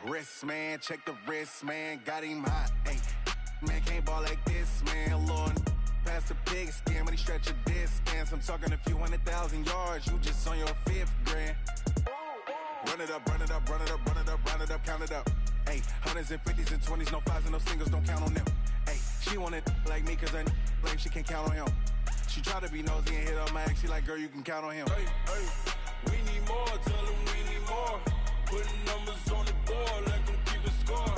Wrist, man, check the wrist, man, got him hot. Hey, man, can't ball like this, man. Lord, past the pig skin when he stretch a distance. I'm talking a few 100,000 yards, you just on your 5th grand. Run it up, run it up, run it up, run it up, run it up, count it up. Hey, hundreds and 50s and 20s, no 5s and no singles, don't count on them. Hey, she want it like me cause I like she can't count on him. She try to be nosy and hit up my ex, she like, girl, you can count on him. Hey, hey, we need more, tell them we need more. Putting numbers on the board, like them keep a score.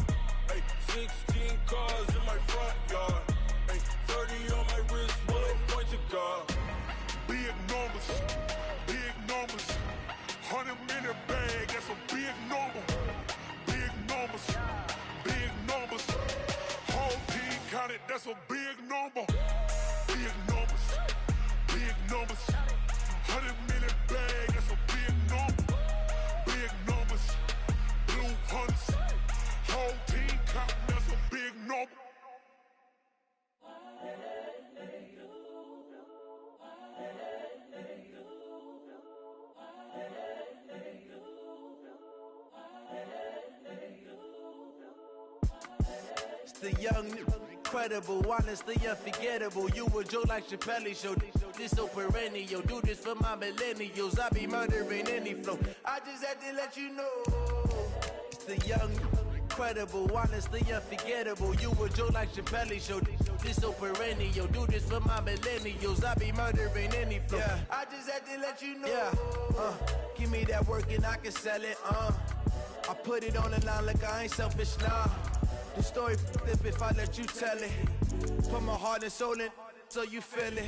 Hey, 16 cars in my front yard. Hey, 30 on my wrist, bullet point to God. Big numbers, big numbers. 100-minute bag, that's a big number. Big numbers, big numbers. Whole team counted, that's a big number. Big numbers, big numbers. 100-minute bag, that's a big number. Big numbers, blue hunts. Whole team counting, that's a big number. The young, incredible, honestly unforgettable. You a joke like Chappelle Show. This so perennial. Do this for my millennials. I be murdering any flow. I just had to let you know. It's the young, incredible, honestly unforgettable. You a joke like Chappelle Show. This so perennial. Do this for my millennials. I be murdering any flow. Yeah. I just had to let you know. Yeah. Give me that work and I can sell it. I put it on the line like I ain't selfish, nah. The story flip if I let you tell it. Put my heart and soul in so you feel it.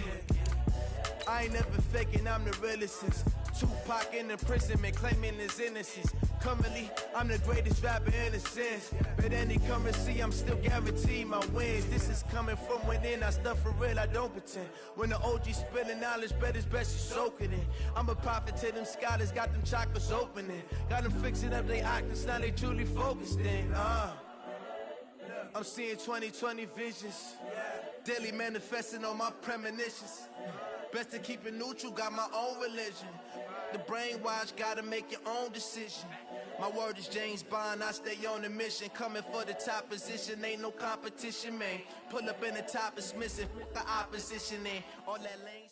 I ain't never faking, I'm the realest since Tupac in imprisonment, claiming his innocence. Currently, I'm the greatest rapper in a sense. But any currency, I'm still guaranteed my wins. This is coming from within, I stuff for real, I don't pretend. When the OG spilling knowledge, bet it's best you soak it in. I'm a prophet to them scholars, got them chakras opening. Got them fixing up they octaves, now they truly focused in. I'm seeing 2020 visions. Daily manifesting on my premonitions. Best to keep it neutral, got my own religion. The brainwash, gotta make your own decision. My word is James Bond, I stay on a mission. Coming for the top position, ain't no competition, man. Pull up in the top, it's missing, the opposition in. All that lane.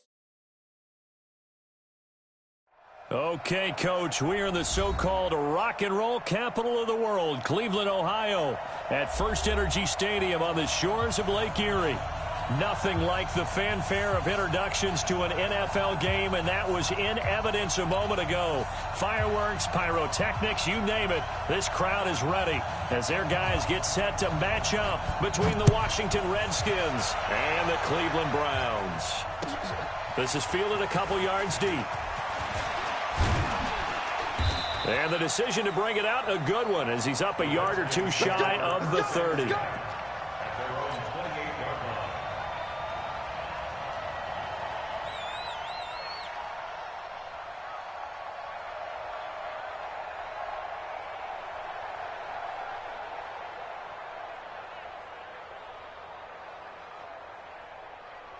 Okay, Coach, we are in the so-called rock and roll capital of the world, Cleveland, Ohio, at First Energy Stadium on the shores of Lake Erie. Nothing like the fanfare of introductions to an NFL game, and that was in evidence a moment ago. Fireworks, pyrotechnics, you name it. This crowd is ready as their guys get set to match up between the Washington Redskins and the Cleveland Browns. This is fielded a couple yards deep. And the decision to bring it out, a good one, as he's up a yard or two shy of the 30.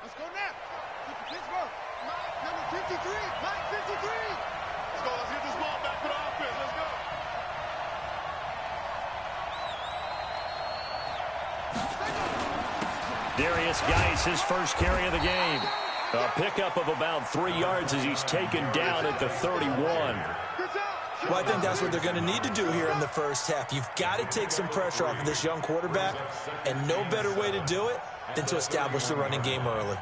Let's go now. Pittsburgh. Number 53. Mike 53. Let's go. Let's get this ball back for the offense. Let's go. Darius Geis, his first carry of the game. A pickup of about 3 yards as he's taken down at the 31. Well, I think that's what they're going to need to do here in the first half. You've got to take some pressure off of this young quarterback, and no better way to do it than to establish the running game early.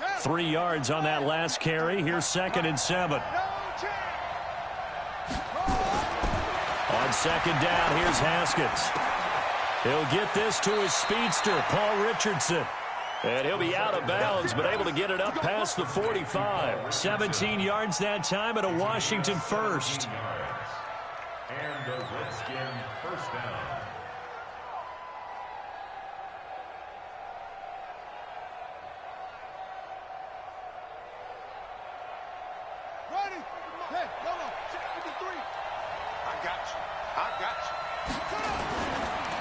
Yeah. 3 yards on that last carry. Here's 2nd and 7. On 2nd down, here's Haskins. He'll get this to his speedster, Paul Richardson. And he'll be out of bounds, but able to get it up past the 45. 17 yards that time and a Washington first. And the Redskin first down. Ready? Hey, hold on. 53. I got you. I got you.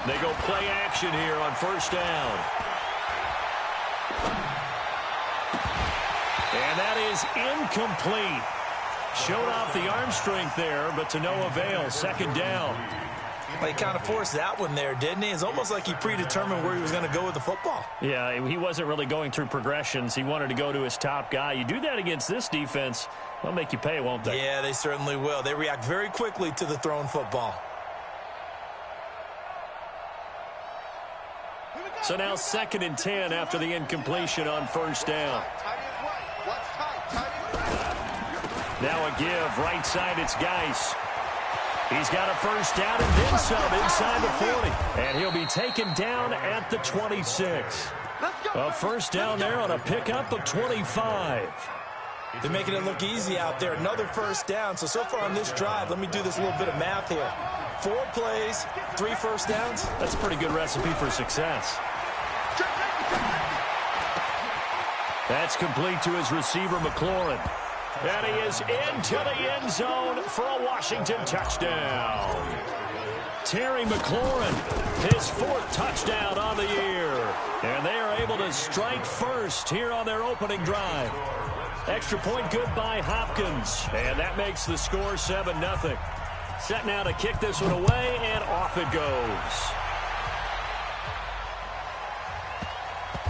They go play action here on first down. And that is incomplete. Showed off the arm strength there, but to no avail. Second down. Well, he kind of forced that one there, didn't he? It's almost like he predetermined where he was going to go with the football. Yeah, he wasn't really going through progressions. He wanted to go to his top guy. You do that against this defense, they'll make you pay, won't they? Yeah, they certainly will. They react very quickly to the thrown football. So now 2nd and 10 after the incompletion on first down. Now a give. Right side, it's Geis. He's got a first down and then some inside the 40. And he'll be taken down at the 26. A first down there on a pickup of 25. They're making it look easy out there. Another first down. So far on this drive, let me do this little bit of math here. 4 plays, 3 first downs. That's a pretty good recipe for success. That's complete to his receiver, McLaurin. And he is into the end zone for a Washington touchdown. Terry McLaurin, his 4th touchdown on the year. And they are able to strike first here on their opening drive. Extra point good by Hopkins. And that makes the score 7-0. Set now to kick this one away, and off it goes.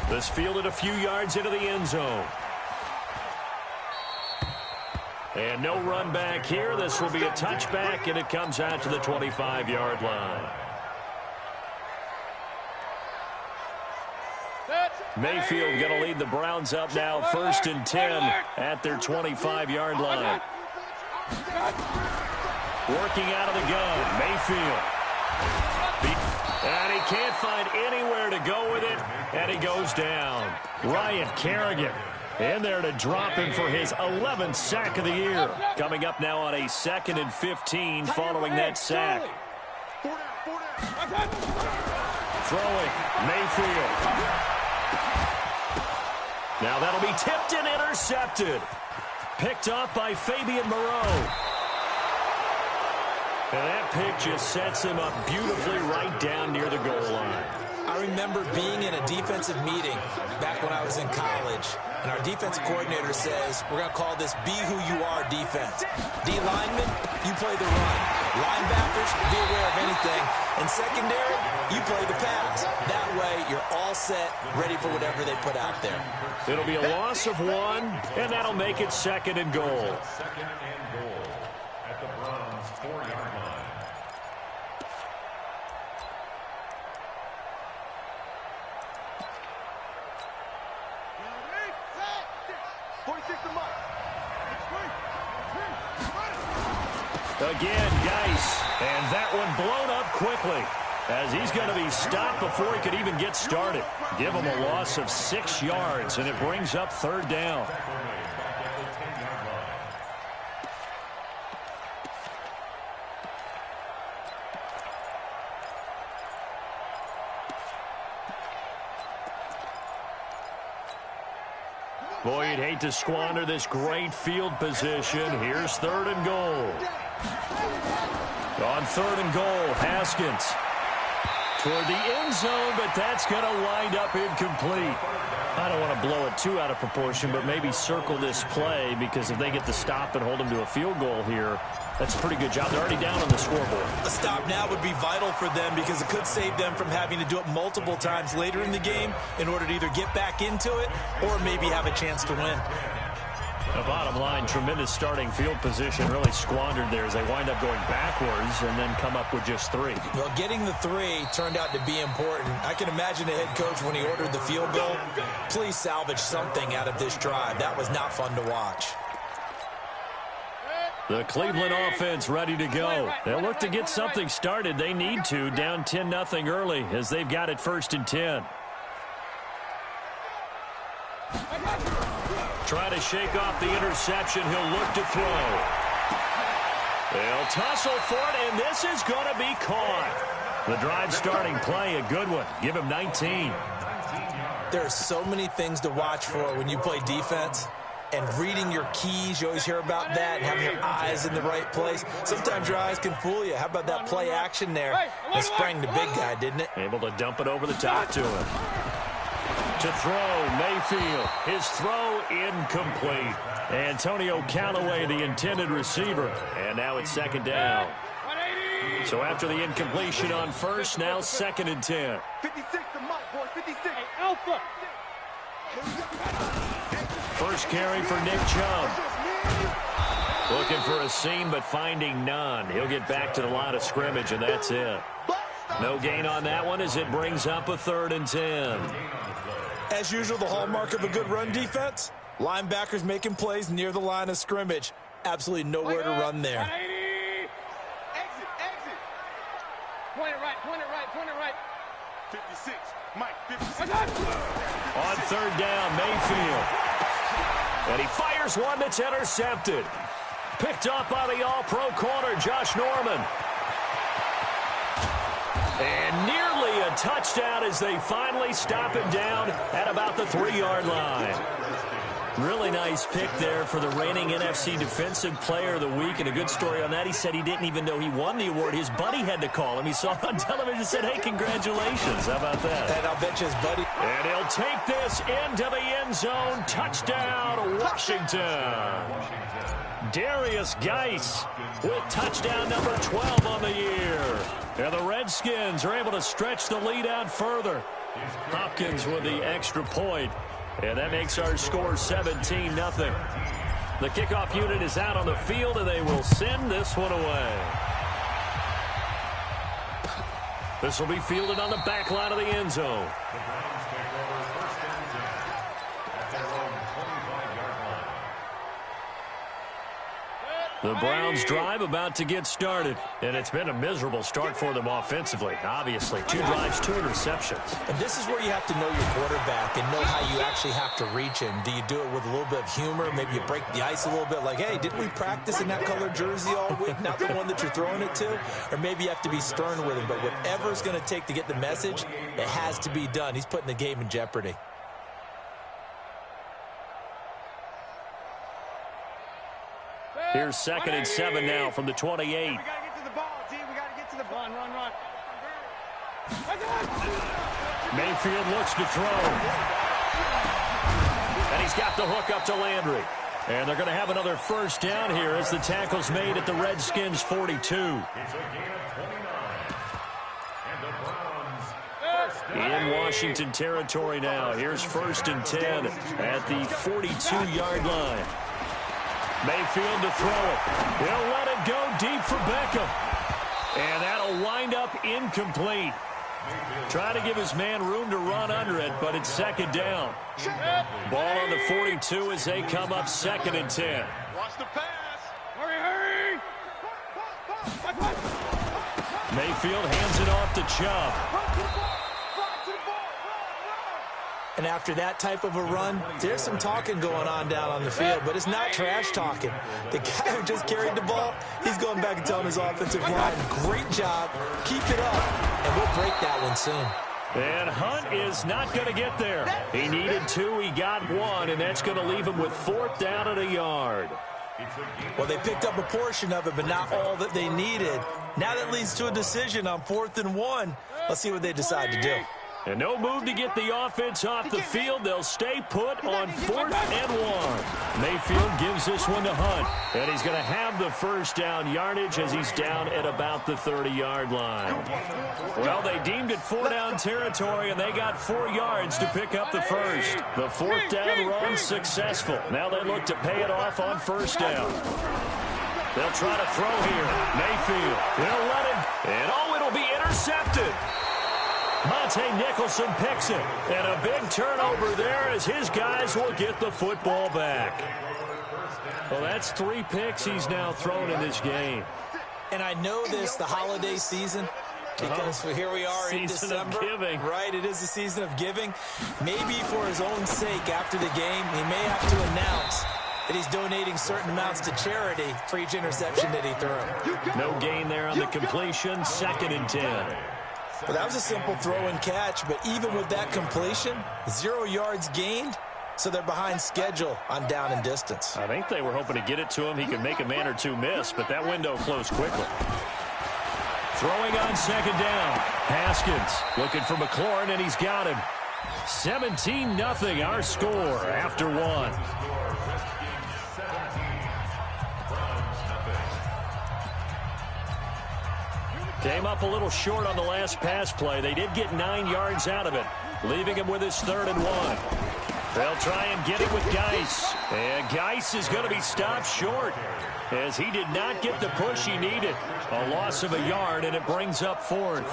This fielded a few yards into the end zone. And no run back here. This will be a touchback, and it comes out to the 25-yard line. Mayfield going to lead the Browns up now, 1st and 10 at their 25-yard line. Working out of the gun, Mayfield. And he can't find anywhere to go with it, and he goes down. Ryan Kerrigan in there to drop him for his 11th sack of the year. Coming up now on a 2nd and 15 following that sack. Throwing, Mayfield. Now that'll be tipped and intercepted. Picked up by Fabian Moreau. And that pick just sets him up beautifully right down near the goal line. I remember being in a defensive meeting back when I was in college, and our defensive coordinator says, we're going to call this Be Who You Are defense. D linemen, you play the run. Linebackers, be aware of anything. And secondary, you play the pass. That way, you're all set, ready for whatever they put out there. It'll be a loss of 1, and that'll make it 2nd and goal. 2nd and goal at the Browns' 4-yard line. Again, Geis, and that one blown up quickly as he's going to be stopped before he could even get started. Give him a loss of 6 yards, and it brings up 3rd down. Boy, you'd hate to squander this great field position. Here's 3rd and goal. On 3rd and goal, Haskins toward the end zone, but that's going to wind up incomplete. I don't want to blow it too out of proportion, but maybe circle this play, because if they get the stop and hold them to a field goal here, that's a pretty good job. They're already down on the scoreboard. A stop now would be vital for them, because it could save them from having to do it multiple times later in the game in order to either get back into it or maybe have a chance to win. The bottom line, tremendous starting field position, really squandered there as they wind up going backwards and then come up with just 3. Well, getting the 3 turned out to be important. I can imagine the head coach when he ordered the field goal. Please salvage something out of this drive. That was not fun to watch. The Cleveland offense ready to go. They'll look to get something started. They need to, down 10-0 early as they've got it 1st and 10. Try to shake off the interception. He'll look to throw. They'll tussle for it, and this is going to be caught. The drive starting play, a good one. Give him 19. There are so many things to watch for when you play defense. And reading your keys, you always hear about that, and having your eyes in the right place. Sometimes your eyes can fool you. How about that play action there? It sprang the big guy, didn't it? Able to dump it over the top to him. To throw, Mayfield. His throw incomplete. Antonio Callaway, the intended receiver. And now it's second down. So after the incompletion on first, now 2nd and 10. 56 to Mike, boys. 56. Hey, Alpha. First carry for Nick Chubb. Looking for a seam, but finding none. He'll get back to the line of scrimmage, and that's it. No gain on that one as it brings up a 3rd and 10. As usual, the hallmark of a good run defense, linebackers making plays near the line of scrimmage. Absolutely nowhere to run there. Exit. Point it right. 56. Mike, 56. On 3rd down, Mayfield. And he fires one that's intercepted. Picked up by the all-pro corner, Josh Norman. And nearly a touchdown as they finally stop him down at about the 3-yard line. Really nice pick there for the reigning NFC Defensive Player of the Week. And a good story on that. He said he didn't even know he won the award. His buddy had to call him. He saw it on television and said, hey, congratulations. How about that? And I'll bet you his buddy. And he'll take this into the end zone. Touchdown, Washington. Darius Geis with touchdown number 12 on the year. And the Redskins are able to stretch the lead out further. Hopkins with the extra point. And that makes our score 17-0. The kickoff unit is out on the field, and they will send this one away. This will be fielded on the back line of the end zone. The Browns drive about to get started, and it's been a miserable start for them offensively. Obviously, 2 drives, 2 interceptions. And this is where you have to know your quarterback and know how you actually have to reach him. Do you do it with a little bit of humor? Maybe you break the ice a little bit like, hey, didn't we practice in that color jersey all week, not the one that you're throwing it to? Or maybe you have to be stern with him. But whatever it's going to take to get the message, it has to be done. He's putting the game in jeopardy. Here's 2nd and 7 now from the 28. We got to get to the ball, G. We got to get to the ball. Run. Mayfield looks to throw. And he's got the hook up to Landry. And they're going to have another first down here as the tackle's made at the Redskins' 42. It's a gain of 29. And the Browns In Washington territory now. Here's 1st and 10 at the 42-yard line. Mayfield to throw it. He'll let it go deep for Beckham. And that'll wind up incomplete. Trying to give his man room to run under it, but it's 2nd down. Ball on the 42 as they come up 2nd and 10. Watch the pass. Hurry. Mayfield hands it off to Chubb. And after that type of a run, there's some talking going on down on the field, but it's not trash talking. The guy who just carried the ball, he's going back and telling his offensive line, great job, keep it up, and we'll break that one soon. And Hunt is not going to get there. He needed 2, he got 1, and that's going to leave him with 4th down at a yard. Well, they picked up a portion of it, but not all that they needed. Now that leads to a decision on 4th and 1. Let's see what they decide to do. And no move to get the offense off the field. They'll stay put on 4th and 1. Mayfield gives this one to Hunt. And he's going to have the first down yardage as he's down at about the 30-yard line. Well, they deemed it 4-down territory, and they got 4 yards to pick up the first. The 4th down run successful. Now they look to pay it off on 1st down. They'll try to throw here. Mayfield. They'll let it. And it'll be intercepted. Monte Nicholson picks it, and a big turnover there as his guys will get the football back. Well, that's 3 picks he's now thrown in this game. And I know this, the holiday season, because here we are in December. Season of giving. Right, it is the season of giving. Maybe for his own sake after the game, he may have to announce that he's donating certain amounts to charity for each interception that he threw. No gain there on the completion, 2nd and 10. Well, that was a simple throw and catch, but even with that completion, 0 yards gained, so they're behind schedule on down and distance. I think they were hoping to get it to him. He could make a man or 2 miss, but that window closed quickly. Throwing on 2nd down. Haskins looking for McLaurin, and he's got him. 17-0 our score after one. Came up a little short on the last pass play. They did get 9 yards out of it, leaving him with his 3rd and 1. They'll try and get it with Geis. And Geis is going to be stopped short as he did not get the push he needed. A loss of a yard, and it brings up 4th.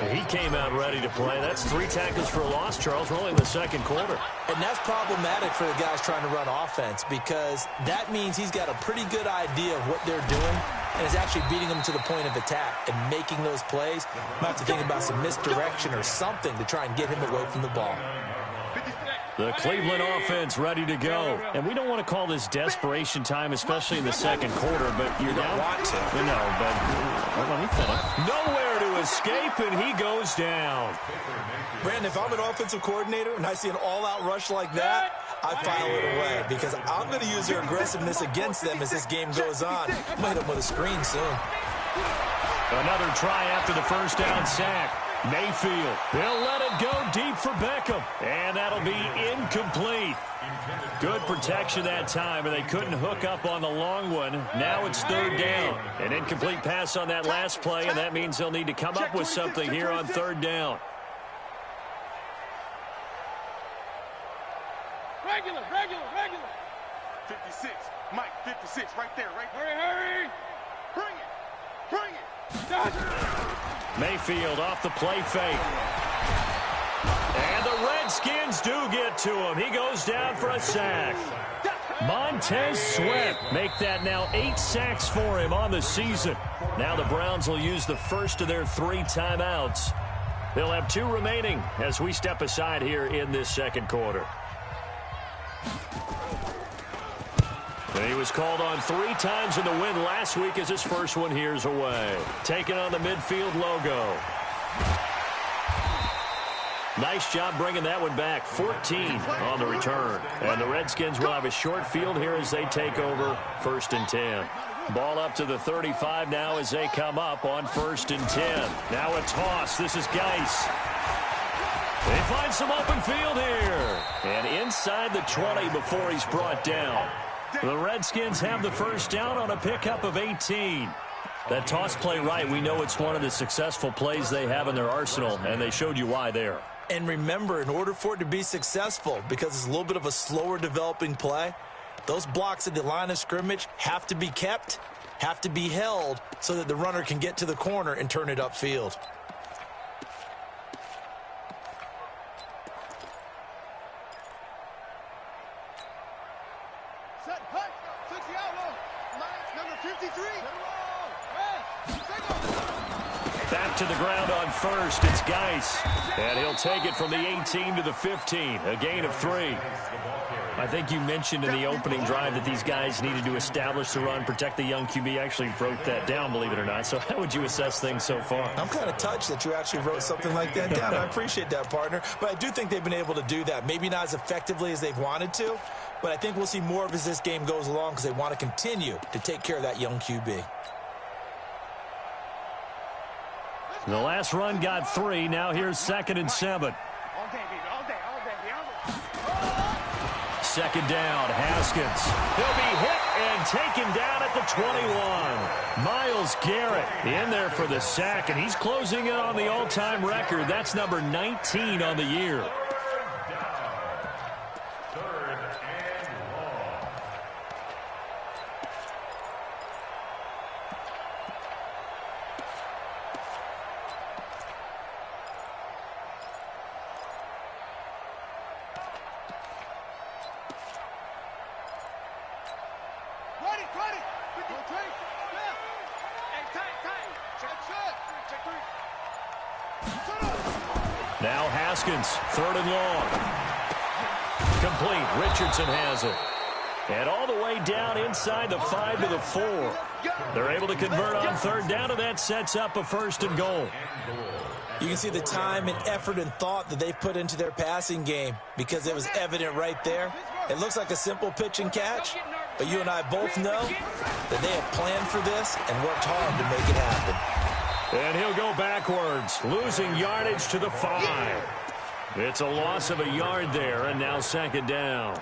He came out ready to play. That's 3 tackles for a loss, Charles. We're only in the second quarter. And that's problematic for the guys trying to run offense because that means he's got a pretty good idea of what they're doing and is actually beating them to the point of attack and making those plays. Might have to think about some misdirection or something to try and get him away from the ball. The Cleveland offense ready to go. And we don't want to call this desperation time, especially in the second quarter, but you're down. Want to. No, but let me finish. Nowhere to escape, and he goes down. Brandon, if I'm an offensive coordinator and I see an all-out rush like that, I file it away because I'm going to use their aggressiveness against them as this game goes on. I'm going to hit them with a screen soon. Another try after the first down sack. Mayfield, they'll let it go deep for Beckham, and that'll be incomplete. Good protection that time, and they couldn't hook up on the long one. Now it's 3rd down. An incomplete pass on that last play, and that means they'll need to come up with something here on 3rd down. Regular. 56. Mike, 56. Right there, right there. Hurry. Bring it. Mayfield off the play fake. And the Redskins do get to him. He goes down for a sack. Montez Sweat make that now 8 sacks for him on the season. Now the Browns will use the first of their 3 timeouts. They'll have 2 remaining as we step aside here in this second quarter. And he was called on 3 times in the win last week as his first one here's away. Taking on the midfield logo. Nice job bringing that one back. 14 on the return. And the Redskins will have a short field here as they take over 1st and 10. Ball up to the 35 now as they come up on 1st and 10. Now a toss. This is Geis. They find some open field here. And inside the 20 before he's brought down. The Redskins have the first down on a pickup of 18. That toss play right, we know it's one of the successful plays they have in their arsenal, and they showed you why there. And remember, in order for it to be successful, because it's a little bit of a slower developing play, those blocks at the line of scrimmage have to be kept, have to be held, so that the runner can get to the corner and turn it upfield. Back to the ground on 1st. It's Geis. And he'll take it from the 18 to the 15. A gain of 3. I think you mentioned in the opening drive that these guys needed to establish the run, protect the young QB. I actually wrote that down, believe it or not. So how would you assess things so far? I'm kind of touched that you actually wrote something like that down. I appreciate that, partner. But I do think they've been able to do that. Maybe not as effectively as they've wanted to, but I think we'll see more of as this game goes along because they want to continue to take care of that young QB. The last run got 3. Now here's 2nd and 7. Second down, Haskins. He'll be hit and taken down at the 21. Myles Garrett in there for the sack, and he's closing in on the all-time record. That's number 19 on the year. Now Haskins, 3rd and long. Complete. Richardson has it. And all the way down inside the 5 to the 4. They're able to convert on 3rd down, and that sets up a 1st and goal. You can see the time and effort and thought that they've put into their passing game because it was evident right there. It looks like a simple pitch and catch, but you and I both know that they have planned for this and worked hard to make it happen. And he'll go backwards, losing yardage to the 5. It's a loss of a yard there, and now second down.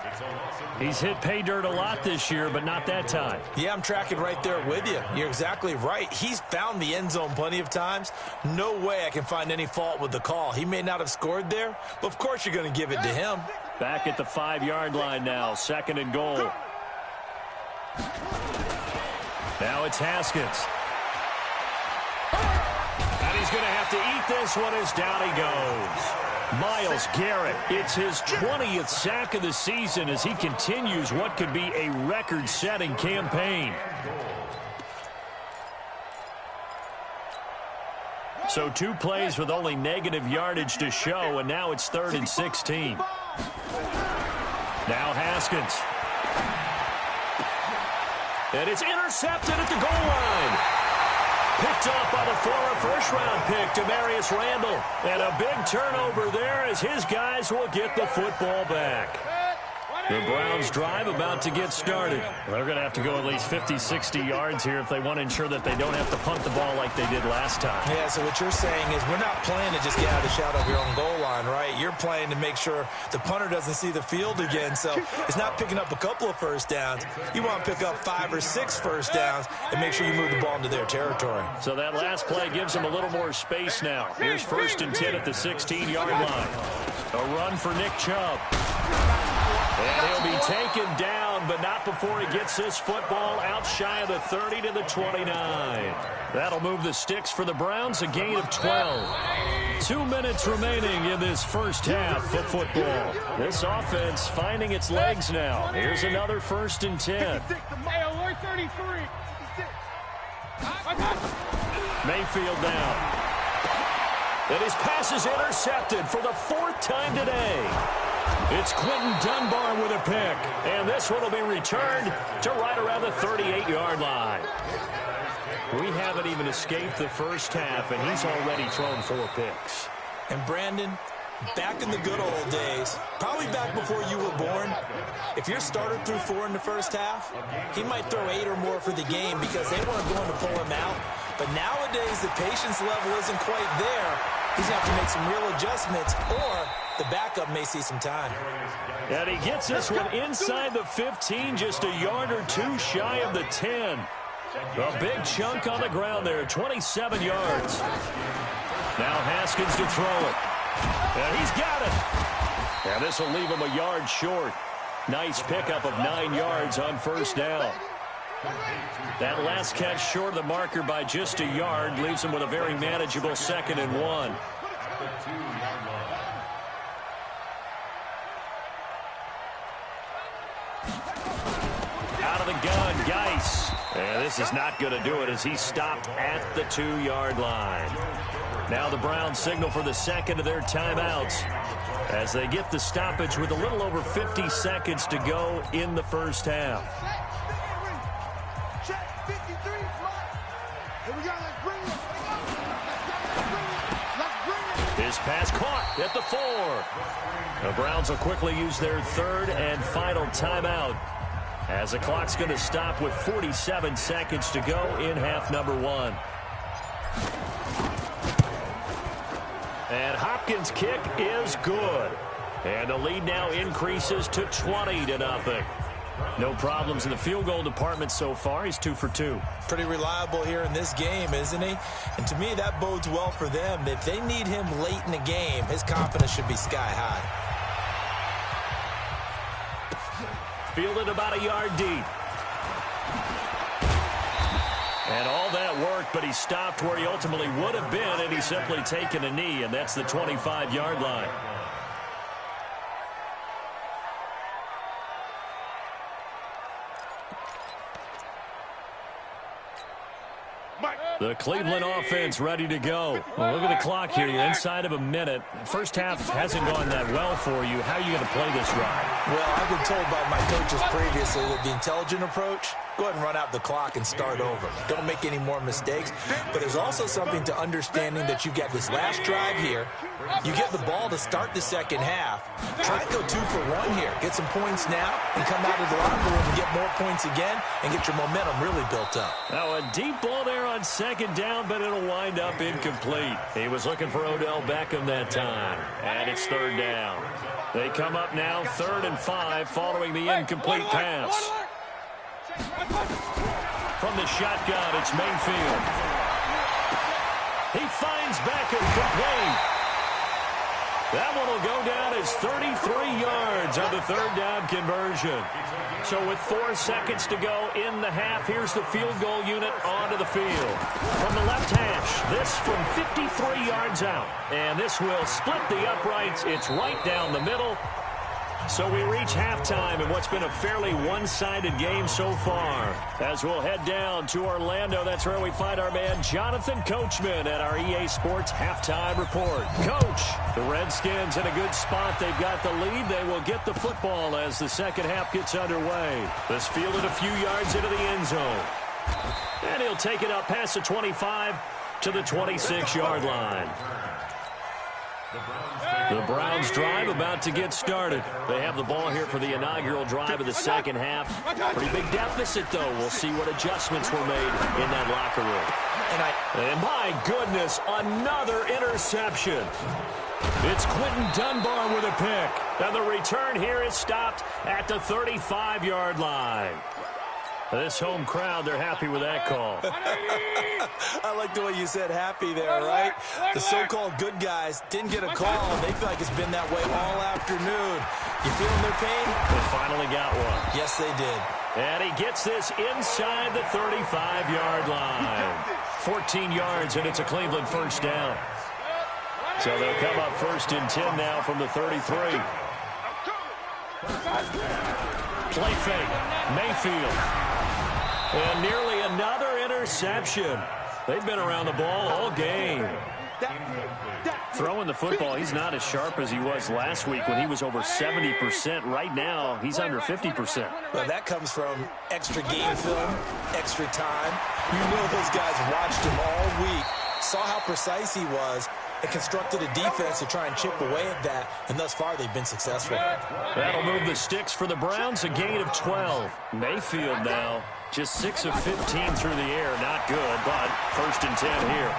He's hit pay dirt a lot this year, but not that time. Yeah, I'm tracking right there with you. You're exactly right. He's found the end zone plenty of times. No way I can find any fault with the call. He may not have scored there, but of course you're going to give it to him. Back at the 5-yard line now, second and goal. Now it's Haskins. And he's going to have to eat this one as down he goes. Myles Garrett, it's his 20th sack of the season as he continues what could be a record-setting campaign. So 2 plays with only negative yardage to show, and now it's 3rd and 16. Now Haskins. And it's intercepted at the goal line. Picked up by the former first-round pick, Demarius Randall. And a big turnover there as his guys will get the football back. The Browns drive about to get started. They're going to have to go at least 50, 60 yards here if they want to ensure that they don't have to punt the ball like they did last time. Yeah, so what you're saying is we're not playing to just get out of the shadow of your own goal line, right? You're playing to make sure the punter doesn't see the field again. So it's not picking up a couple of first downs. You want to pick up 5 or 6 first downs and make sure you move the ball into their territory. So that last play gives them a little more space now. Here's 1st and 10 at the 16-yard line. A run for Nick Chubb. And he'll be taken down, but not before he gets this football out shy of the 30 to the 29. That'll move the sticks for the Browns, a gain of 12. 2 minutes remaining in this first half of football. This offense finding its legs now. Here's another 1st and 10. Mayfield down. And his pass is intercepted for the 4th time today. It's Quentin Dunbar with a pick, and this one will be returned to right around the 38-yard line. We haven't even escaped the first half, and he's already thrown 4 picks. And Brandon, back in the good old days, probably back before you were born, if your starter threw 4 in the first half, he might throw 8 or more for the game because they weren't going to pull him out. But nowadays, the patience level isn't quite there. He's going to have to make some real adjustments, or the backup may see some time. And he gets this one inside the 15, just a yard or 2 shy of the 10. A big chunk on the ground there, 27 yards. Now Haskins to throw it. And he's got it. And this will leave him a yard short. Nice pickup of 9 yards on 1st down. That last catch short of the marker by just a yard leaves him with a very manageable 2nd and 1. Out of the gun, Geis. And this is not going to do it as he's stopped at the 2-yard line. Now the Browns signal for the 2nd of their timeouts as they get the stoppage with a little over 50 seconds to go in the first half. His pass caught at the 4. The Browns will quickly use their 3rd and final timeout as the clock's going to stop with 47 seconds to go in half number 1. And Hopkins' kick is good. And the lead now increases to 20-0. No problems in the field goal department so far. He's 2 for 2. Pretty reliable here in this game, isn't he? And to me, that bodes well for them. If they need him late in the game, his confidence should be sky high. Fielded about a yard deep. And all that worked, but he stopped where he ultimately would have been, and he's simply taken a knee, and that's the 25-yard line. The Cleveland offense ready to go. Well, look at the clock here. You're inside of a minute. First half hasn't gone that well for you. How are you going to play this drive? Well, I've been told by my coaches previously that the intelligent approach, go ahead and run out the clock and start over. Don't make any more mistakes. But there's also something to understanding that you get this last drive here. You get the ball to start the second half. Try and go 2 for 1 here. Get some points now and come out of the locker room and get more points again and get your momentum really built up. Now a deep ball there on second second down, but it'll wind up incomplete. He was looking for Odell Beckham that time, and it's third down. They come up now 3rd and 5 following the incomplete pass. From the shotgun, it's Mayfield. He finds Beckham complete. That one will go down as 33 yards on the third down conversion. So with 4 seconds to go in the half, here's the field goal unit onto the field. From the left hash, this from 53 yards out. And this will split the uprights. It's right down the middle. So we reach halftime in what's been a fairly one-sided game so far. As we'll head down to Orlando, that's where we find our man Jonathan Coachman at our EA Sports Halftime Report. Coach, the Redskins in a good spot. They've got the lead. They will get the football as the second half gets underway. This fielded a few yards into the end zone. And he'll take it up past the 25 to the 26-yard line. The Browns drive about to get started. They have the ball here for the inaugural drive of the second half. Pretty big deficit, though. We'll see what adjustments were made in that locker room. And my goodness, another interception. It's Quentin Dunbar with a pick. And the return here is stopped at the 35-yard line. This home crowd, they're happy with that call. I like the way you said happy there, right? The so-called good guys didn't get a call. They feel like it's been that way all afternoon. You feeling their pain? They finally got one. Yes, they did. And he gets this inside the 35-yard line. 14 yards, and it's a Cleveland first down. So they'll come up 1st and 10 now from the 33. Play fake. Mayfield. And nearly another interception. They've been around the ball all game. Throwing the football, he's not as sharp as he was last week when he was over 70%. Right now, he's under 50%. Well, that comes from extra game film, extra time. You know those guys watched him all week, saw how precise he was, and constructed a defense to try and chip away at that, and thus far they've been successful. That'll move the sticks for the Browns, a gain of 12. Mayfield now, just 6 of 15 through the air. Not good, but 1st and 10 here.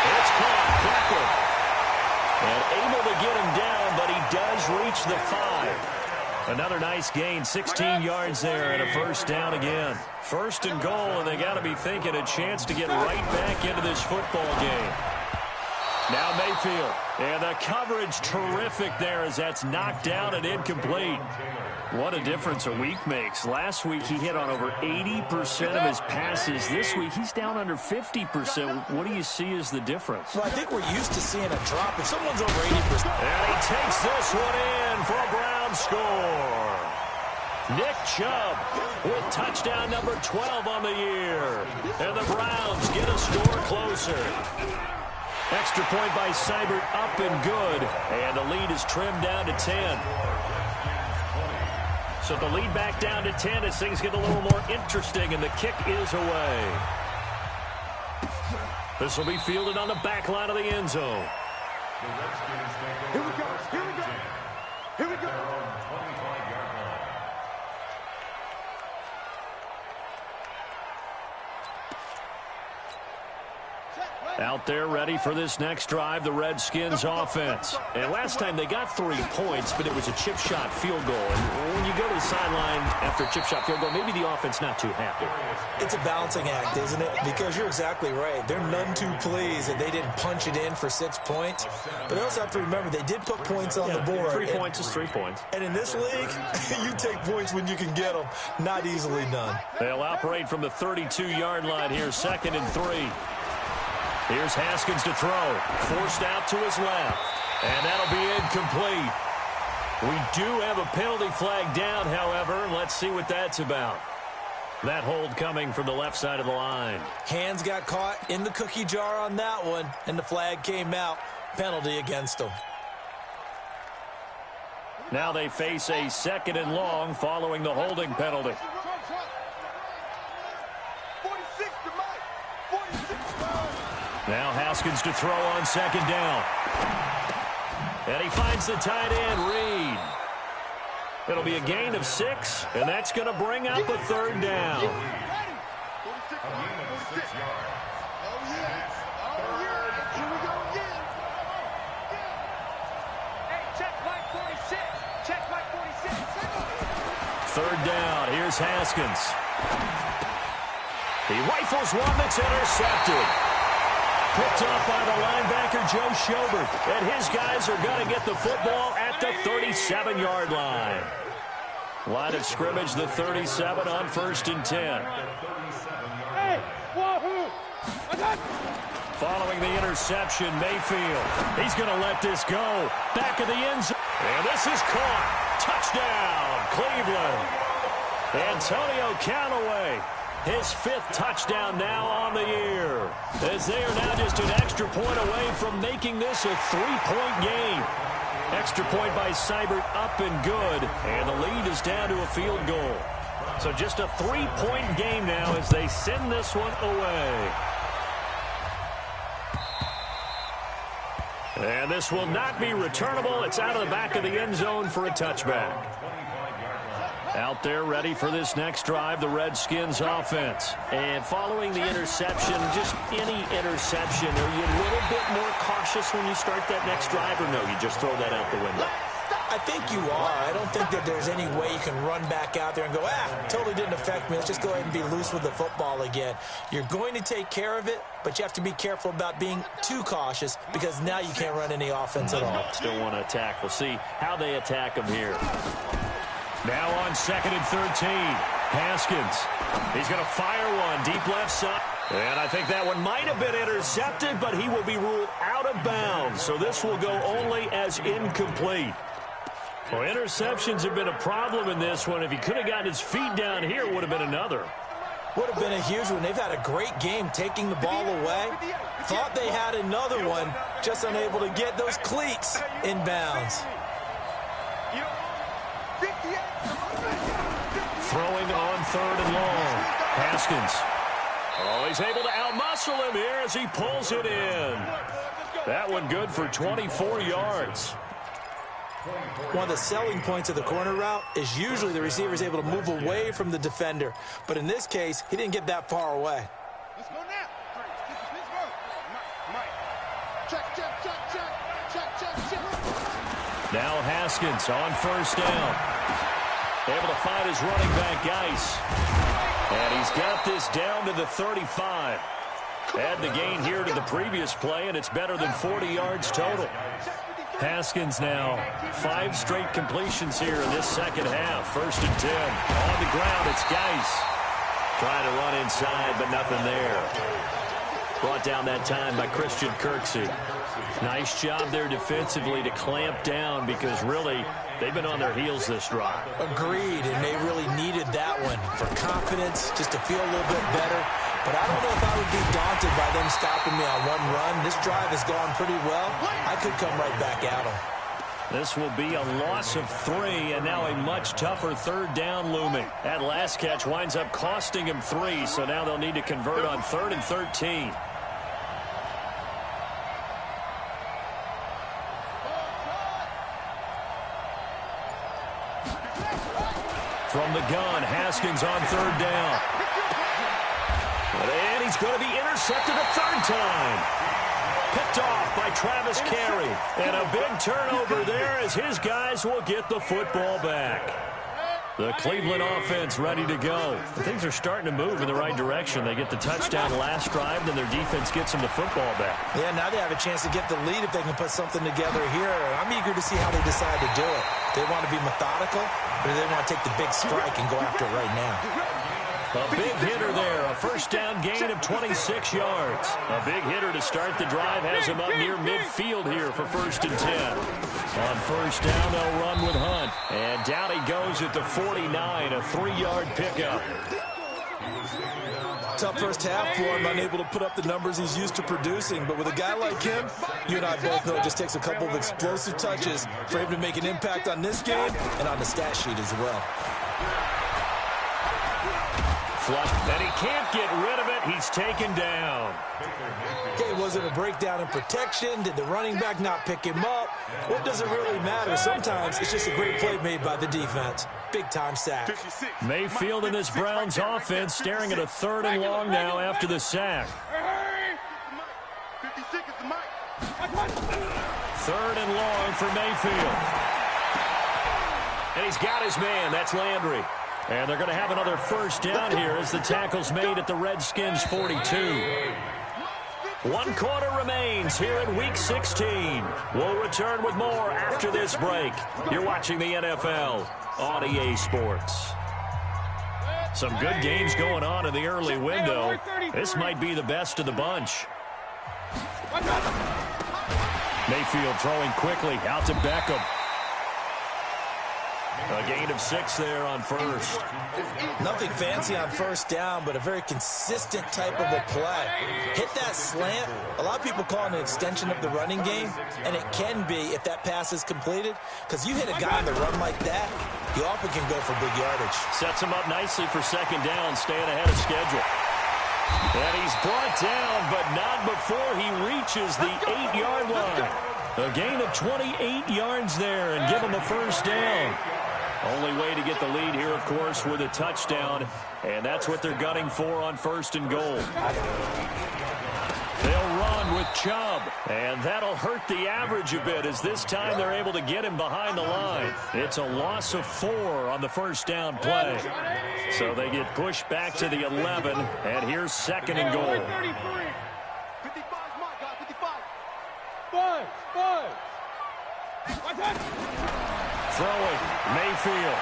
It's caught, Beckham. And able to get him down, but he does reach the 5. Another nice gain, 16 yards there, and a first down again. 1st and goal, and they got to be thinking a chance to get right back into this football game. Now Mayfield, and the coverage terrific there as that's knocked down and incomplete. What a difference a week makes. Last week he hit on over 80% of his passes. This week he's down under 50%. What do you see as the difference? Well, I think we're used to seeing a drop. If someone's over 80%. And he takes this one in for a Brown score. Nick Chubb with touchdown number 12 on the year. And the Browns get a score closer. Extra point by Seibert, up and good. And the lead is trimmed down to 10. So the lead back down to 10 as things get a little more interesting, and the kick is away. This will be fielded on the back line of the end zone. Here we go. Here we go. Here we go. Out there ready for this next drive, the Redskins offense. And last time they got 3 points, but it was a chip shot field goal. And when you go to the sideline after a chip shot field goal, maybe the offense not too happy. It's a balancing act, isn't it? Because you're exactly right. They're none too pleased that they didn't punch it in for 6 points. But they also have to remember they did put points on the board. 3 points is 3 points. And in this league, you take points when you can get them. Not easily done. They'll operate from the 32-yard line here, 2nd and 3. Here's Haskins to throw. Forced out to his left. And that'll be incomplete. We do have a penalty flag down, however. Let's see what that's about. That hold coming from the left side of the line. Hands got caught in the cookie jar on that one, and the flag came out. Penalty against them. Now they face a 2nd and long following the holding penalty. Now Haskins to throw on 2nd down. And he finds the tight end, Reed. It'll be a gain of 6, and that's going to bring up a 3rd down. A gain of 6 yards. Oh, yeah. Oh, yeah. Here we go again. Hey, check Mike 46. Check Mike 46. Third down. Here's Haskins. He rifles one that's intercepted. Picked up by the linebacker, Joe Schobert. And his guys are going to get the football at the 37-yard line. Line of scrimmage, the 37 on 1st and 10. Hey, wahoo! Following the interception, Mayfield. He's going to let this go. Back of the end zone. And this is caught. Touchdown, Cleveland. Antonio Callaway. His 5th touchdown now on the year. As they are now just an extra point away from making this a 3-point game. Extra point by Seibert, up and good. And the lead is down to a field goal. So just a 3-point game now as they send this one away. And this will not be returnable. It's out of the back of the end zone for a touchback. Out there ready for this next drive, the Redskins offense. And following the interception, just any interception, are you a little bit more cautious when you start that next drive, or no, you just throw that out the window? I think you are. I don't think that there's any way you can run back out there and go, totally didn't affect me. Let's just go ahead and be loose with the football again. You're going to take care of it, but you have to be careful about being too cautious because now you can't run any offense at all. Still want to attack. We'll see how they attack them here. Now on 2nd and 13, Haskins. He's going to fire one deep left side. And I think that one might have been intercepted, but he will be ruled out of bounds. So this will go only as incomplete. Well, interceptions have been a problem in this one. If he could have gotten his feet down here, it would have been another. Would have been a huge one. They've had a great game taking the ball away. Thought they had another one, just unable to get those cleats in bounds. Throwing on 3rd and long. Haskins. Oh, he's able to outmuscle him here as he pulls it in. That one good for 24 yards. One of the selling points of the corner route is usually the receiver is able to move away from the defender. But in this case, he didn't get that far away. Let's go now. This is Pittsburgh. Mike. Check, check, check, check. Check, check, check. Now Haskins on 1st down. Able to find his running back, Geis. And he's got this down to the 35. Add the gain here to the previous play, and it's better than 40 yards total. Haskins now 5 straight completions here in this second half. 1st and 10. On the ground, it's Geis. Trying to run inside, but nothing there. Brought down that time by Christian Kirksey. Nice job there defensively to clamp down because really they've been on their heels this drive. Agreed, and they really needed that one for confidence, just to feel a little bit better. But I don't know if I would be daunted by them stopping me on one run. This drive has gone pretty well. I could come right back at them. This will be a loss of 3, and now a much tougher 3rd down looming. That last catch winds up costing him 3, so now they'll need to convert on 3rd and 13. From the gun, Haskins on 3rd down. And he's going to be intercepted a 3rd time. Picked off by Travis Carey. And a big turnover there as his guys will get the football back. The Cleveland offense ready to go. Things are starting to move in the right direction. They get the touchdown last drive, then their defense gets them the football back. Yeah, now they have a chance to get the lead if they can put something together here. I'm eager to see how they decide to do it. They want to be methodical, or do they want to take the big strike and go after it right now? A big hitter there, a 1st down gain of 26 yards. A big hitter to start the drive has him up near midfield here for 1st and 10. On 1st down, they'll run with Hunt. And down he goes at the 49, a 3-yard pickup. Tough first half for him, unable to put up the numbers he's used to producing. But with a guy like him, you and I both know it just takes a couple of explosive touches for him to make an impact on this game and on the stat sheet as well. flush, and he can't get rid of it. He's taken down. Okay, was it a breakdown in protection? Did the running back not pick him up? What does it really matter? Sometimes it's just a great play made by the defense. Big-time sack. Mayfield and this Browns offense staring at a 3rd and long now after the sack. 3rd and long for Mayfield. And he's got his man. That's Landry. And they're going to have another 1st down here as the tackle's made at the Redskins 42. 1 quarter remains here in Week 16. We'll return with more after this break. You're watching the NFL on EA Sports. Some good games going on in the early window. This might be the best of the bunch. Mayfield throwing quickly out to Beckham. A gain of 6 there on 1st. Nothing fancy on 1st down, but a very consistent type of a play. Hit that slant. A lot of people call it an extension of the running game, and it can be if that pass is completed, because you hit a guy on the run like that, you often can go for big yardage. Sets him up nicely for 2nd down, staying ahead of schedule. And he's brought down, but not before he reaches the 8-yard line. A gain of 28 yards there and give him a 1st down. Only way to get the lead here, of course, with a touchdown, and that's what they're gunning for on 1st and goal. They'll run with Chubb, and that'll hurt the average a bit as this time they're able to get him behind the line. It's a loss of 4 on the 1st down play. So they get pushed back to the 11, and here's 2nd and goal. 55. Throwing, Mayfield.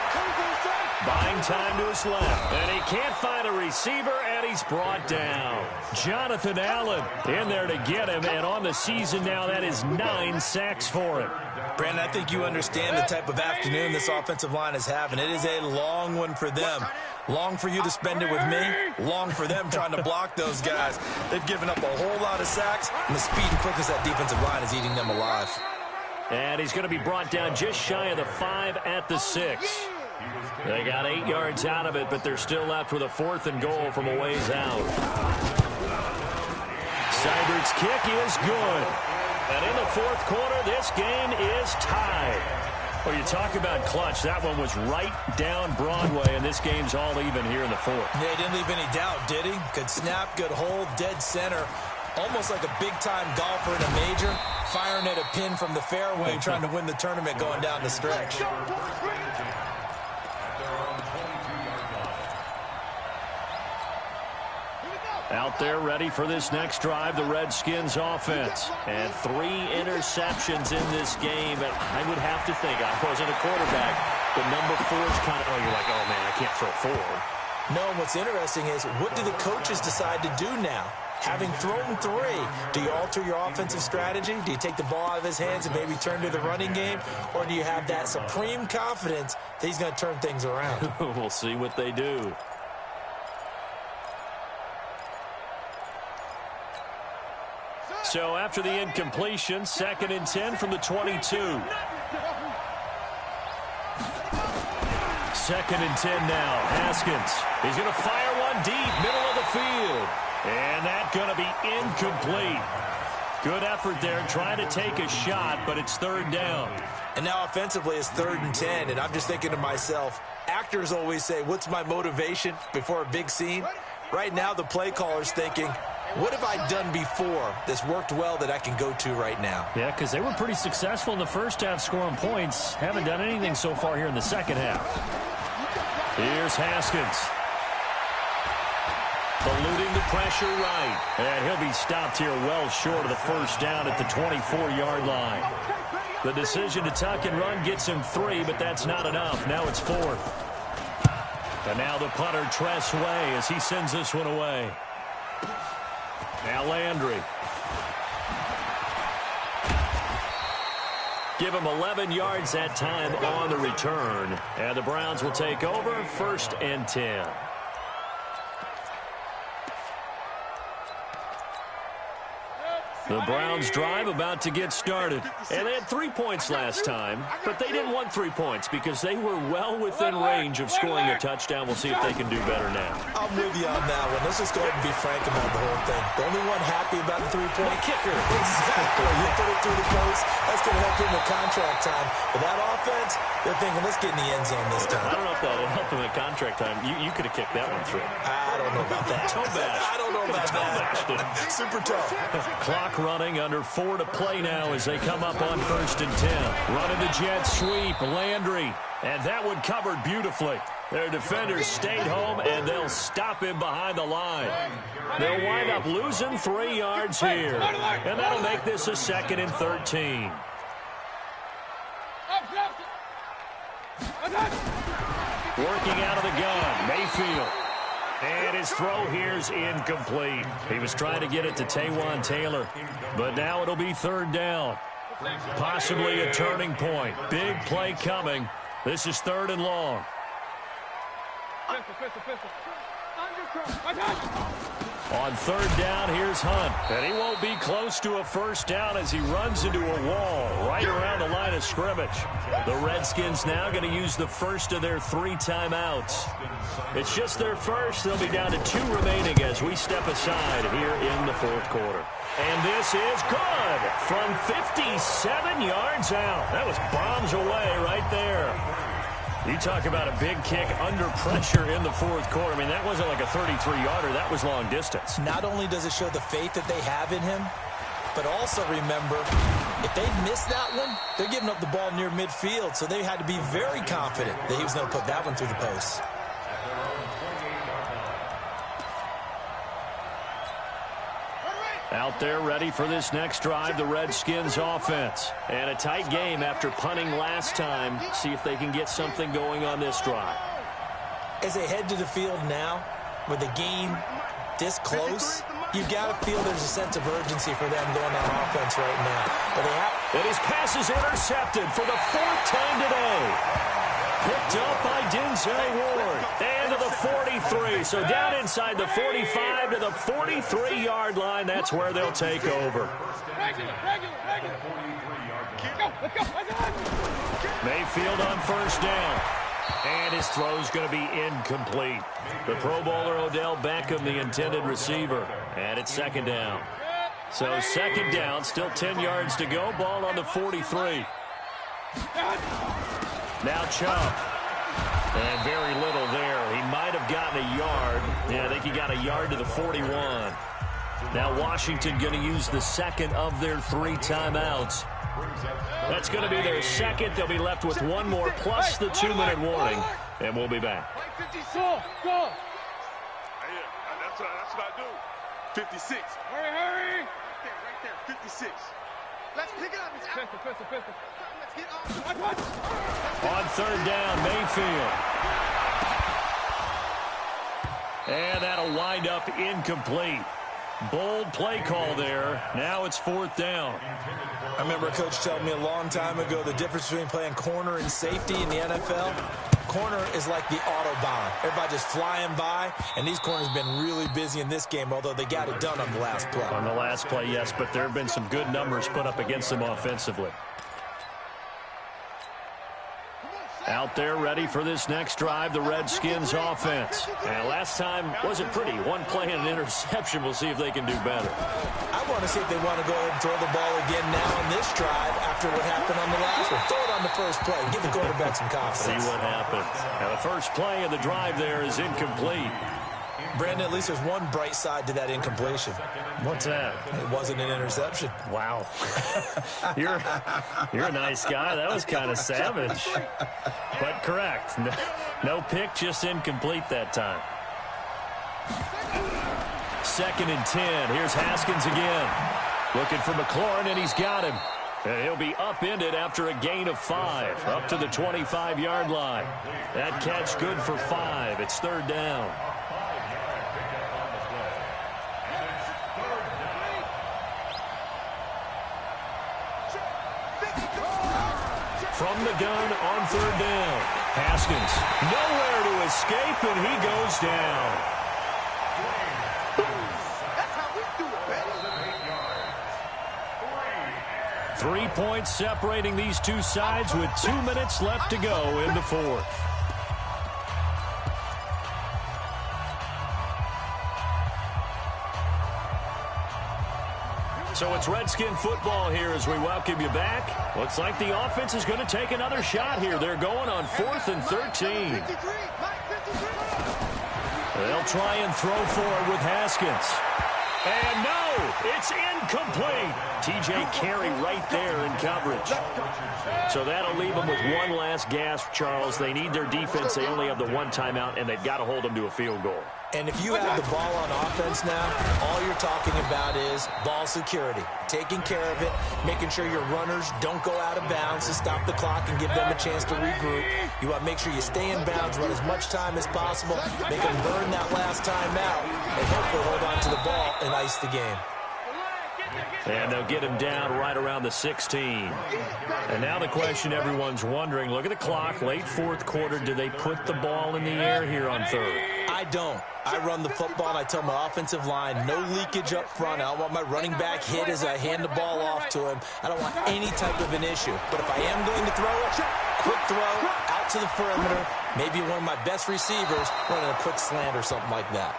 Buying time to his left. And he can't find a receiver, and he's brought down. Jonathan Allen in there to get him, and on the season now, that is 9 sacks for him. Brandon, I think you understand the type of afternoon this offensive line is having. It is a long one for them. Long for you to spend it with me. Long for them trying to block those guys. They've given up a whole lot of sacks, and the speed and quickness of that defensive line is eating them alive. And he's going to be brought down just shy of the 5 at the 6. They got 8 yards out of it, but they're still left with a 4th and goal from a ways out. Seibert's kick is good. And in the 4th quarter, this game is tied. Well, you talk about clutch. That one was right down Broadway, and this game's all even here in the 4th. Yeah, he didn't leave any doubt, did he? Good snap, good hold, dead center. Almost like a big-time golfer in a major, firing at a pin from the fairway, trying to win the tournament going down the stretch. Out there ready for this next drive, the Redskins offense. And 3 interceptions in this game. And I would have to think, I wasn't a quarterback, but number 4 is kind of, you're like, oh, man, I can't throw 4. No, what's interesting is, what do the coaches decide to do now? Having thrown 3, do you alter your offensive strategy? Do you take the ball out of his hands and maybe turn to the running game? Or do you have that supreme confidence that he's going to turn things around? We'll see what they do. So after the incompletion, 2nd and 10 from the 22. 2nd and 10 now. Haskins. He's going to fire one deep, middle of the field. And that's going to be incomplete. Good effort there, trying to take a shot, but it's 3rd down. And now offensively it's 3rd and 10, and I'm just thinking to myself, actors always say, what's my motivation before a big scene? Right now the play caller's thinking, what have I done before that's worked well that I can go to right now? Yeah, because they were pretty successful in the first half scoring points. Haven't done anything so far here in the second half. Here's Haskins. Eluding the pressure right. And he'll be stopped here well short of the 1st down at the 24-yard line. The decision to tuck and run gets him 3, but that's not enough. Now it's 4th. And now the punter, Tress Way, as he sends this one away. Now Landry. Give him 11 yards that time on the return. And the Browns will take over 1st and 10. The Browns drive about to get started. And they had 3 points last time, but they didn't want 3 points because they were well within range of scoring a touchdown. We'll see if they can do better now. I'm with you on that one. Let's just go ahead and be frank about the whole thing. The only one happy about the three-point kicker. Exactly. You put it through the post. That's going to help him with contract time. But that offense, they're thinking, let's get in the end zone this time. I don't know if that will help him at contract time. You could have kicked that one through. I don't know about that. Toe bash. I don't know about that. Super tough. Clock running, under 4 to play now as they come up on 1st and 10. Running the jet sweep, Landry. And that one covered beautifully. Their defenders stayed home, and they'll stop him behind the line. They'll wind up losing 3 yards here. And that'll make this a 2nd and 13. Working out of the gun, Mayfield. And his throw here's incomplete. He was trying to get it to Taywan Taylor, but now it'll be 3rd down. Possibly a turning point. Big play coming. This is 3rd and long. On 3rd down, here's Hunt. And he won't be close to a 1st down as he runs into a wall right around the line of scrimmage. The Redskins now going to use the first of their 3 timeouts. It's just their first. They'll be down to 2 remaining as we step aside here in the 4th quarter. And this is good from 57 yards out. That was bombs away right there. You talk about a big kick under pressure in the 4th quarter. I mean, that wasn't like a 33-yarder. That was long distance. Not only does it show the faith that they have in him, but also remember, if they miss that one, they're giving up the ball near midfield, so they had to be very confident that he was going to put that one through the post. Out there ready for this next drive, the Redskins offense. And a tight game after punting last time. See if they can get something going on this drive. As they head to the field now, with the game this close, you've got to feel there's a sense of urgency for them going on offense right now. But they have. And his pass is intercepted for the 4th time today. Picked up by Denzel Ward. And to the 43. So down inside the 45 to the 43-yard line. That's where they'll take over. Mayfield on 1st down. And his throw's going to be incomplete. The Pro Bowler Odell Beckham, the intended receiver. And it's 2nd down. So 2nd down, still 10 yards to go. Ball on the 43. Now Chubb. And very little there. He might have gotten a yard. Yeah, I think he got a yard to the 41. Now Washington going to use the 2nd of their 3 timeouts. That's going to be their 2nd. They'll be left with 1 more plus the 2-minute warning. And we'll be back. Go. That's what I do. 56. Hurry. Right there. 56. Let's pick it up. It's out. Pistol. Let's get off. On 3rd down, Mayfield. And that'll wind up incomplete. Bold play call there. Now it's 4th down. I remember a coach telling me a long time ago the difference between playing corner and safety in the NFL. Corner is like the Autobahn. Everybody just flying by, and these corners have been really busy in this game, although they got it done on the last play. On the last play, yes, but there have been some good numbers put up against them offensively. Out there ready for this next drive, the Redskins offense. And last time wasn't pretty. 1 play and an interception. We'll see if they can do better. I want to see if they want to go ahead and throw the ball again now on this drive after what happened on the last one. Throw it on the first play. Give the quarterback some confidence. See what happens. Now the first play of the drive there is incomplete. Brandon, at least there's one bright side to that incompletion. What's that? It wasn't an interception. Wow. You're a nice guy. That was kind of savage. But correct. No pick, just incomplete that time. 2nd and 10. Here's Haskins again. Looking for McLaurin, and he's got him. And he'll be upended after a gain of 5. Up to the 25-yard line. That catch good for 5. It's 3rd down. From the gun on 3rd down. Haskins nowhere to escape, and he goes down. That's how we do it, baby. 3 points separating these two sides with 2 minutes left to go in the fourth. So it's Redskin football here as we welcome you back. Looks like the offense is going to take another shot here. They're going on 4th and 13. They'll try and throw for it with Haskins. And no, it's incomplete. T.J. Carey right there in coverage. So that'll leave them with one last gasp, Charles. They need their defense. They only have the one timeout, and they've got to hold them to a field goal. And if you have the ball on offense now, all you're talking about is ball security, taking care of it, making sure your runners don't go out of bounds to stop the clock and give them a chance to regroup. You want to make sure you stay in bounds, run as much time as possible, make them burn that last time out, and hopefully hold on to the ball and ice the game. And they'll get him down right around the 16. And now the question everyone's wondering, look at the clock, late fourth quarter, do they put the ball in the air here on third? I don't. I run the football, and I tell my offensive line, no leakage up front. I don't want my running back hit as I hand the ball off to him. I don't want any type of an issue. But if I am going to throw it, quick throw, out to the perimeter, maybe one of my best receivers running a quick slant or something like that.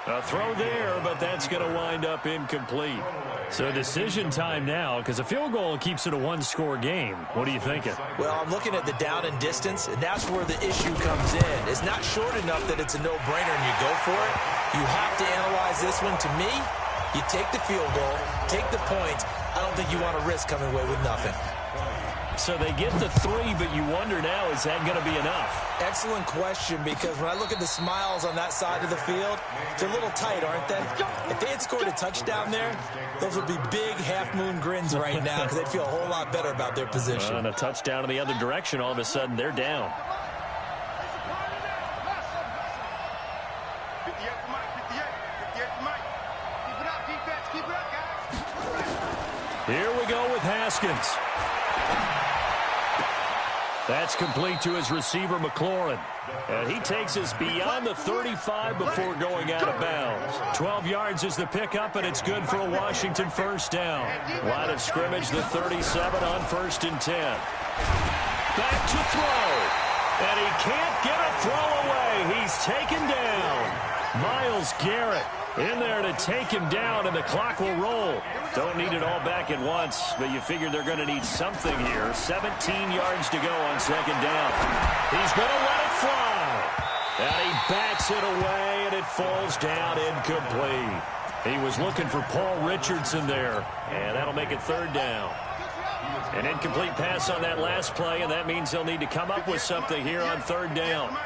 A throw there, but that's going to wind up incomplete. So decision time now, because a field goal keeps it a one-score game. What are you thinking? Well, I'm looking at the down and distance, and that's where the issue comes in. It's not short enough that it's a no-brainer and you go for it. You have to analyze this one. To me, you take the field goal, take the points. I don't think you want to risk coming away with nothing. So they get the 3, but you wonder now, is that going to be enough? Excellent question, because when I look at the smiles on that side of the field, they're a little tight, aren't they? If they had scored a touchdown there, those would be big half-moon grins right now because they'd feel a whole lot better about their position. And a touchdown in the other direction, all of a sudden they're down. Here we go with Haskins. That's complete to his receiver, McLaurin. And he takes us beyond the 35 before going out of bounds. 12 yards is the pickup, and it's good for a Washington first down. Line of scrimmage, the 37 on 1st and 10. Back to throw. And he can't get a throw away. He's taken down. Myles Garrett in there to take him down, and the clock will roll. Don't need it all back at once, but you figure they're going to need something here. 17 yards to go on 2nd down. He's going to let it fly. And he backs it away, and it falls down incomplete. He was looking for Paul Richardson there, and that'll make it 3rd down. An incomplete pass on that last play, and that means they'll need to come up with something here on 3rd down.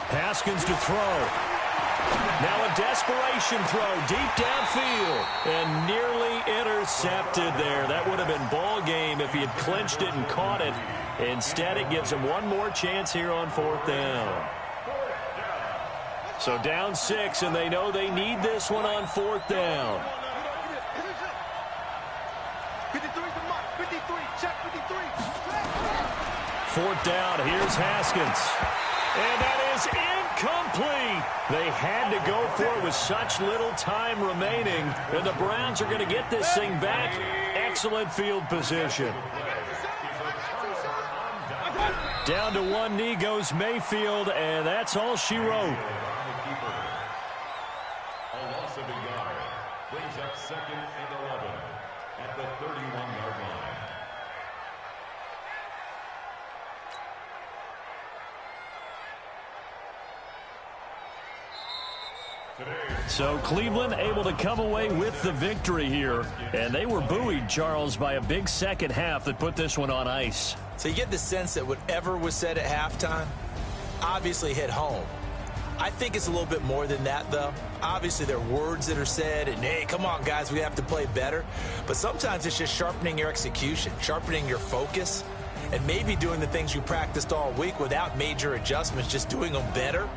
Haskins to throw. Now a desperation throw deep downfield and nearly intercepted there. That would have been ball game if he had clinched it and caught it. Instead, it gives him one more chance here on 4th down. So down 6, and they know they need this one on 4th down. 4th down, here's Haskins. And that is incomplete. They had to go for it with such little time remaining. And the Browns are going to get this thing back. Excellent field position. Down to one knee goes Mayfield, and that's all she wrote. A loss of a yard brings up 2nd and 11 at the 31-yard line. So Cleveland able to come away with the victory here. And they were buoyed, Charles, by a big second half that put this one on ice. So you get the sense that whatever was said at halftime obviously hit home. I think it's a little bit more than that, though. Obviously, there are words that are said, and, hey, come on, guys, we have to play better. But sometimes it's just sharpening your execution, sharpening your focus, and maybe doing the things you practiced all week without major adjustments, just doing them better.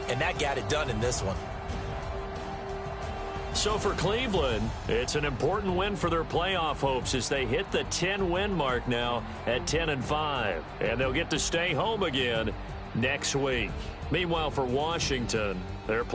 And that got it done in this one. So for Cleveland, it's an important win for their playoff hopes as they hit the 10-win mark now at 10-5. And they'll get to stay home again next week. Meanwhile, for Washington, they're